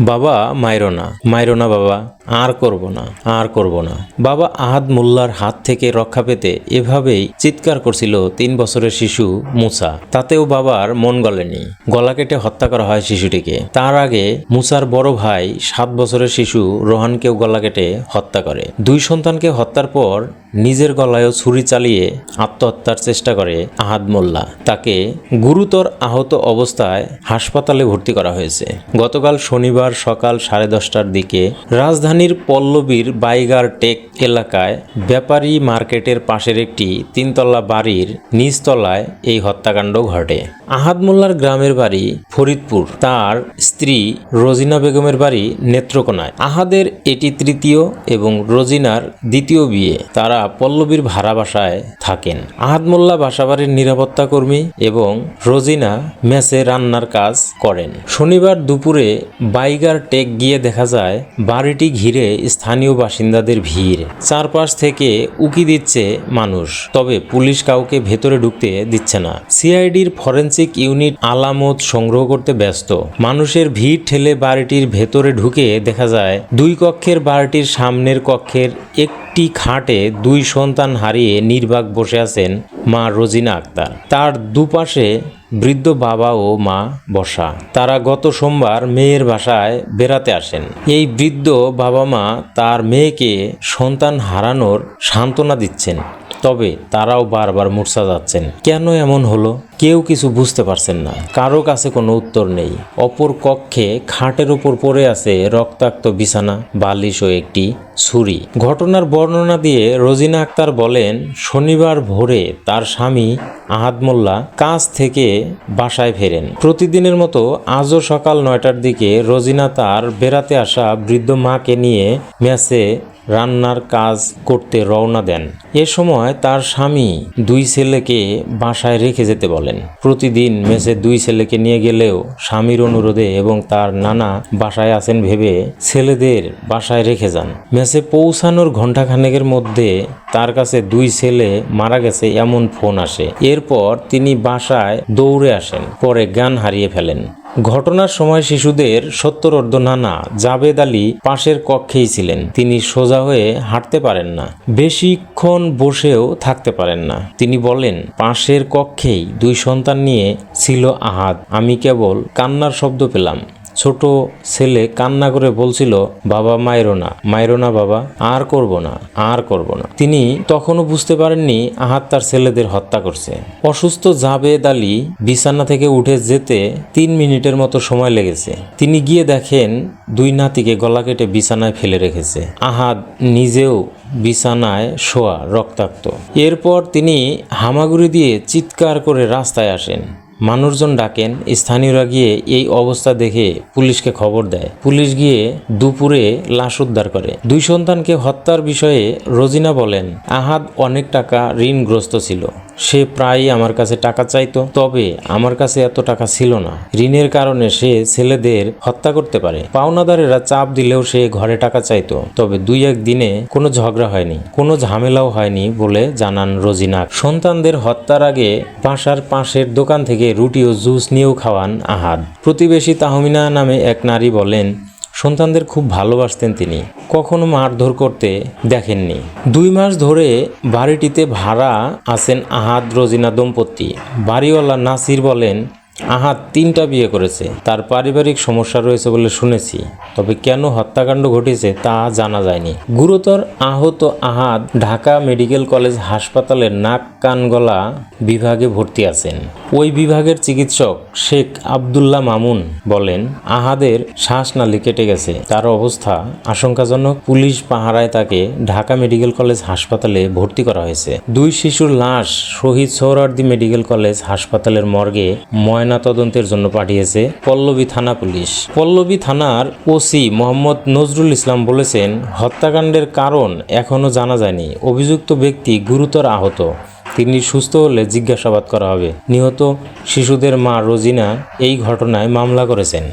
বাবা মাইরো না, মাইরো না বাবা, আর করব না, আর করব না। বাবা আহাদ মোল্লার হাত থেকে রক্ষা পেতে এভাবেই চিৎকার করছিল 3 বছরের শিশু মুসা। তাতেও বাবার মন গলেনি। গলা কেটে হত্যা করা হয় শিশুটিকে। তার আগে মুসার বড় ভাই 7 বছরের শিশু রোহানকেও গলা কেটে হত্যা করে। 2 সন্তানকে হত্যার পর নিজের গলায়ও ছুরি চালিয়ে আত্মহত্যার চেষ্টা করে আহাদ মোল্লা। তাকে গুরুতর আহত অবস্থায় হাসপাতালে ভর্তি করা হয়েছে। গতকাল শনিবার সকাল 10:30টার দিকে রাজধানীর পল্লবীর বাইগার টেক এলাকায় ব্যাপারী মার্কেটের পাশের একটি 3তলা বাড়ির নিচতলায় এই হত্যাকাণ্ড ঘটে। আহাদ মোল্লার গ্রামের বাড়ি ফরিদপুর, তার স্ত্রী রোজিনা বেগমের বাড়ি নেত্রকোনায়। আহাদের এটি 3য় এবং রোজিনার 2য় বিয়ে। তারা পল্লবীর ভাড়া বাসায় থাকেন। আহাদ মোল্লা বাসাবাড়ির নিরাপত্তা কর্মী এবং রোজিনা মেসে রান্নার কাজ করেন। শনিবার দুপুরে বাইগার টেক গিয়ে দেখা যায় বাড়িটি ঘিরে স্থানীয় বাসিন্দাদের ভিড়। চারপাশ থেকে উকি দিচ্ছে মানুষ, তবে পুলিশ কাউকে ভেতরে ঢুকতে দিচ্ছে না। সিআইডির ফরেনসিক ইউনিট আলামত সংগ্রহ করতে ব্যস্ত। মানুষের ভিড় ঠেলে বাড়িটির ভেতরে ঢুকে দেখা যায় 2 কক্ষের বাড়িটির সামনের কক্ষের একটি খাটে 2 সন্তান হারিয়ে নির্বাক বসে আছেন মা রোজিনা আক্তার। তার দুপাশে বৃদ্ধ বাবা ও মা বসা। তারা গত সোমবার মেয়ের বাসায় বেড়াতে আসেন। এই বৃদ্ধ বাবা মা তার মেয়েকে সন্তান হারানোর সান্ত্বনা দিচ্ছেন, তবে তারাও বারবার মূর্ছা যাচ্ছেন। কেন এমন হলো কেউ কিছু বুঝতে পারছেন না। কারো কাছে কোনো উত্তর নেই। অপর কক্ষে খাটের উপর পড়ে আছে রক্তাক্ত বিছানা, বালিশ ও একটি ছুরি। ঘটনার বর্ণনা দিয়ে রোজিনা আক্তার বলেন, শনিবার ভোরে তার স্বামী আহাদ মোল্লা কাজ থেকে বাসায় ফেরেন। প্রতিদিনের মতো আজও সকাল 9টার দিকে রোজিনা তার বেড়াতে আসা বৃদ্ধ মাকে নিয়ে মেসে রান্নার কাজ করতে রওনা দেন। এ সময় তার স্বামী 2 ছেলেকে বাসায় রেখে যেতে বলেন। প্রতিদিন মেসে 2 ছেলেকে নিয়ে গেলেও স্বামীর অনুরোধে এবং তার নানা বাসায় আছেন ভেবে ছেলেদের বাসায় রেখে যান। মেসে পৌঁছানোর ঘণ্টাখানেকের মধ্যে তার কাছে 2 ছেলে মারা গেছে এমন ফোন আসে। এরপর তিনি বাসায় দৌড়ে আসেন, পরে জ্ঞান হারিয়ে ফেলেন। ঘটনার সময় শিশুদের 70 নানা জাবেদ আলী পাশের কক্ষেই ছিলেন। তিনি সোজা হয়ে হাঁটতে পারেন না, বেশিক্ষণ বসেও থাকতে পারেন না। তিনি বলেন, পাশের কক্ষেই 2 সন্তান নিয়ে ছিল আহাদ। আমি কেবল কান্নার শব্দ পেলাম। ছোট ছেলে কান্না করে বলছিল, বাবা মাইরো না, মাইরো না বাবা, আর করব না, আর করব না। তিনি তখনও বুঝতে পারেননি আহাদ তার ছেলেদের হত্যা করছে। অসুস্থ জাবেদ আলী বিছানা থেকে উঠে যেতে 3 মিনিটের মতো সময় লেগেছে। তিনি গিয়ে দেখেন 2 নাতিকে গলা কেটে বিছানায় ফেলে রেখেছে। আহাদ নিজেও বিছানায় শোয়া, রক্তাক্ত। এরপর তিনি হামাগুড়ি দিয়ে চিৎকার করে রাস্তায় আসেন। মানুষজন ডাকেন। স্থানীয়রা গিয়ে এই অবস্থা দেখে পুলিশকে খবর দেয়। পুলিশ গিয়ে দুপুরে লাশ উদ্ধার করে। 2 সন্তানকে হত্যার বিষয়ে রোজিনা বলেন, আহাদ অনেক টাকা ঋণগ্রস্ত ছিল। সে প্রায়ই আমার কাছে টাকা চাইতো, তবে আমার কাছে এত টাকা ছিল না। ঋণের কারণে সে ছেলেদের হত্যা করতে পারে। পাওনাদারেরা চাপ দিলেও সে ঘরে টাকা চাইতো, তবে 2-1 দিনে কোনো ঝগড়া হয়নি, কোনো ঝামেলাও হয়নি বলে জানান রোজিনা। সন্তানদের হত্যার আগে বাসার পাশের দোকান থেকে রুটি ও জুস নিয়েও খাওয়ান আহাদ। প্রতিবেশী তাহমিনা নামে এক নারী বলেন, সন্তানদের খুব ভালোবাসতেন তিনি, কখনো মারধর করতে দেখেননি। 2 মাস ধরে বাড়িটিতে ভাড়া আছেন আহাদ রোজিনা দম্পতি। বাড়িওয়ালা নাসির বলেন, আহাদ 3টা বিয়ে করেছে। তার পারিবারিক সমস্যা রয়েছে বলে শুনেছি, তবে কেন হত্যাকাণ্ড ঘটেছে তা জানা যায়নি। গুরুতর আহত আহাদ ঢাকা মেডিকেল কলেজ হাসপাতালের নাক কান গলা বিভাগে ভর্তি আছেন। ওই বিভাগের চিকিৎসক শেখ আবদুল্লাহ মামুন বলেন, আহাদের শ্বাসনালী কেটে গেছে, তার অবস্থা আশঙ্কাজনক। পুলিশ পাহারায় তাকে ঢাকা মেডিকেল কলেজ হাসপাতালে ভর্তি করা হয়েছে। 2 শিশুর লাশ শহীদ সোহরাওয়ার্দী মেডিকেল কলেজ হাসপাতালের মর্গে ময়না তদন্তের জন্য পাঠিয়েছে পল্লবী থানা পুলিশ। পল্লবী থানার ওসি মোহাম্মদ নজরুল ইসলাম বলেছেন, হত্যাকাণ্ডের কারণ এখনও জানা যায়নি। অভিযুক্ত ব্যক্তি গুরুতর আহত, তিনি সুস্থ হলে জিজ্ঞাসাবাদ করা হবে। নিহত শিশুদের মা রোজিনা এই ঘটনায় মামলা করেছেন।